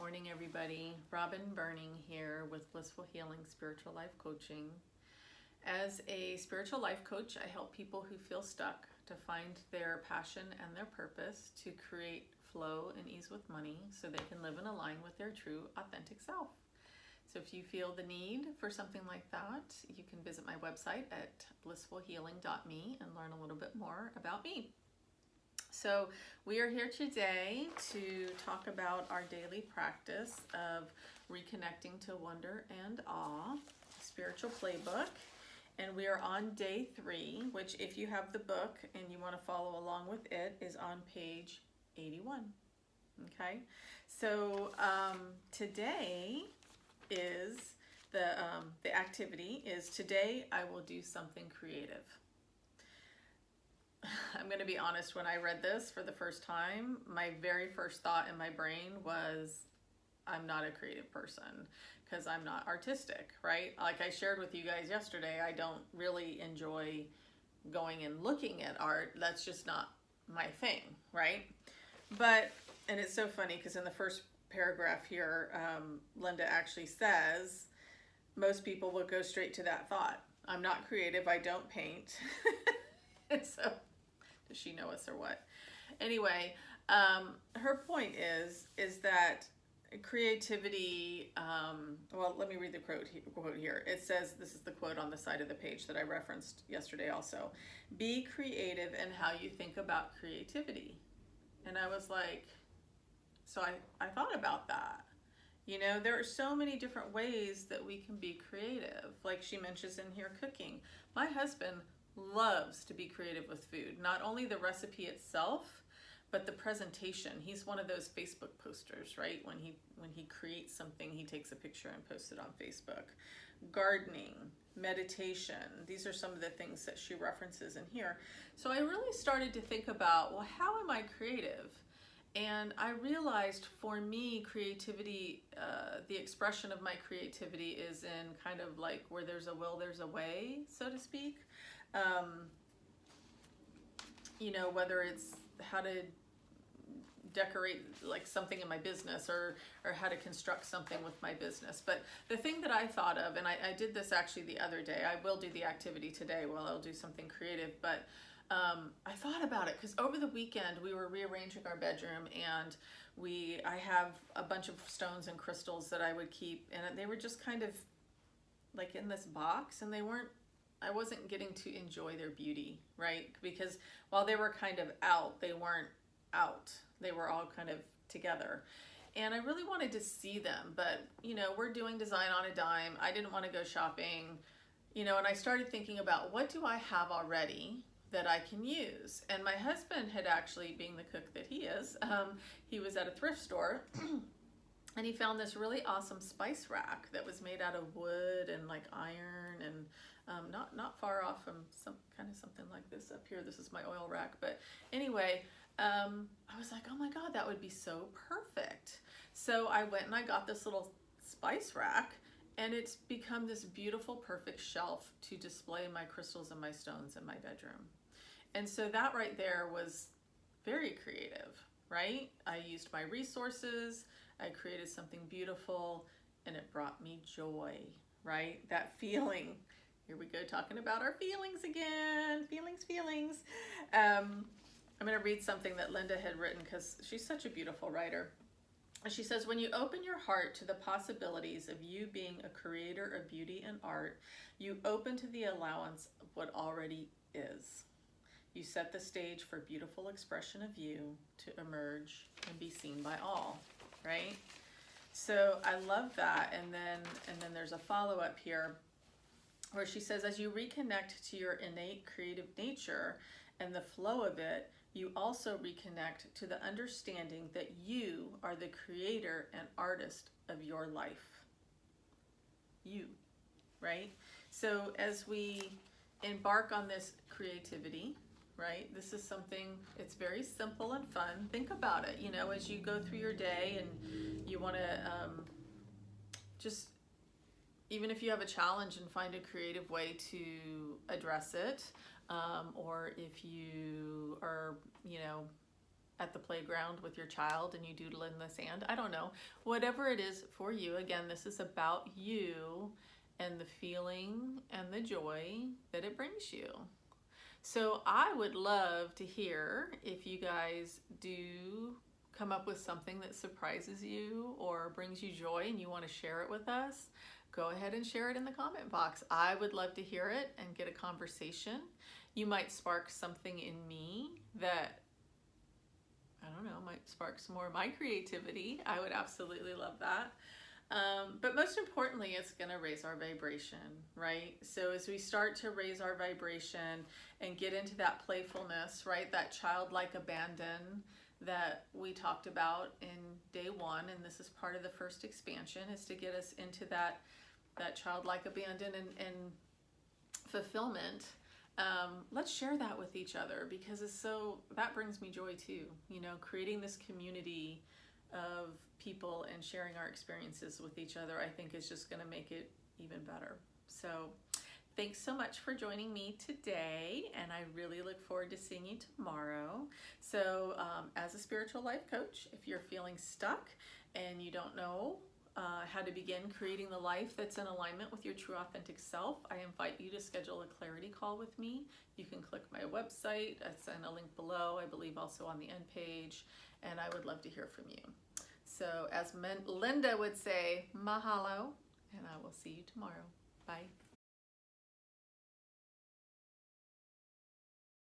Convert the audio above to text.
morning, everybody. Robin Burning here with Blissful Healing Spiritual Life Coaching. As a spiritual life coach, I help people who feel stuck to find their passion and their purpose to create flow and ease with money so they can live and align with their true, authentic self. So if you feel the need for something like that, you can visit my website at blissfulhealing.me and learn a little bit more about me. So we are here today to talk about our daily practice of reconnecting to wonder and awe, spiritual playbook. And we are on day 3, which if you have the book and you want to follow along with it, is on page 81. Okay, so today is the activity is today I will do something creative. I'm going to be honest, when I read this for the first time, my very first thought in my brain was, I'm not a creative person because I'm not artistic, right? Like I shared with you guys yesterday, I don't really enjoy going and looking at art. That's just not my thing, right? And it's so funny because in the first paragraph here, Linda actually says, most people will go straight to that thought. I'm not creative, I don't paint. And so, does she know us or what? Anyway, her point is that creativity, well, let me read the quote here. It says, this is the quote on the side of the page that I referenced yesterday also. Be creative in how you think about creativity. And I was like, so I thought about that. You know, there are so many different ways that we can be creative. Like she mentions in here, cooking. My husband loves to be creative with food. Not only the recipe itself, but the presentation. He's one of those Facebook posters, right? When he creates something, he takes a picture and posts it on Facebook. Gardening, meditation. These are some of the things that she references in here. So I really started to think about, well, how am I creative? And I realized for me, creativity, the expression of my creativity is in kind of like where there's a will, there's a way, so to speak. You know, whether it's how to decorate like something in my business or how to construct something with my business. But the thing that I thought of, and I did this actually the other day, I will do the activity today, well, I'll do something creative, but I thought about it because over the weekend we were rearranging our bedroom and I have a bunch of stones and crystals that I would keep, and they were just kind of like in this box, and I wasn't getting to enjoy their beauty, right? Because while they were kind of out, they weren't out. They were all kind of together. And I really wanted to see them, but you know, we're doing design on a dime. I didn't want to go shopping, you know, and I started thinking about what do I have already that I can use? And my husband had actually, being the cook that he is, he was at a thrift store and he found this really awesome spice rack that was made out of wood and like iron and not far off from something like this up here. This is my oil rack. But anyway, I was like, oh my God, that would be so perfect. So I went and I got this little spice rack, and it's become this beautiful, perfect shelf to display my crystals and my stones in my bedroom. And so that right there was very creative, right? I used my resources, I created something beautiful, and it brought me joy, right? That feeling. Here we go, talking about our feelings again. Feelings. I'm going to read something that Linda had written because she's such a beautiful writer. And she says, when you open your heart to the possibilities of you being a creator of beauty and art, you open to the allowance of what already is. You set the stage for beautiful expression of you to emerge and be seen by all, right? So I love that. And then there's a follow-up here where she says, as you reconnect to your innate creative nature and the flow of it, you also reconnect to the understanding that you are the creator and artist of your life. You, right? So as we embark on this creativity, right? This is something, it's very simple and fun. Think about it, you know, as you go through your day and you want to just, even if you have a challenge, and find a creative way to address it, or if you are, you know, at the playground with your child and you doodle in the sand. I don't know. Whatever it is for you, again, this is about you and the feeling and the joy that it brings you. So I would love to hear if you guys do come up with something that surprises you or brings you joy and you want to share it with us. Go ahead and share it in the comment box. I would love to hear it and get a conversation. You might spark something in me that, I don't know, might spark some more of my creativity. I would absolutely love that. But most importantly, it's going to raise our vibration, right? So as we start to raise our vibration and get into that playfulness, right, that childlike abandon that we talked about in day one, and this is part of the first expansion, is to get us into that childlike abandon and fulfillment. Let's share that with each other, because that brings me joy too. You know, creating this community of people and sharing our experiences with each other, I think is just going to make it even better. So thanks so much for joining me today, and I really look forward to seeing you tomorrow. So as a spiritual life coach, if you're feeling stuck and you don't know how to begin creating the life that's in alignment with your true authentic self, I invite you to schedule a clarity call with me. You can click my website. It's in a link below, I believe also on the end page, and I would love to hear from you. So as Linda would say, mahalo, and I will see you tomorrow. Bye.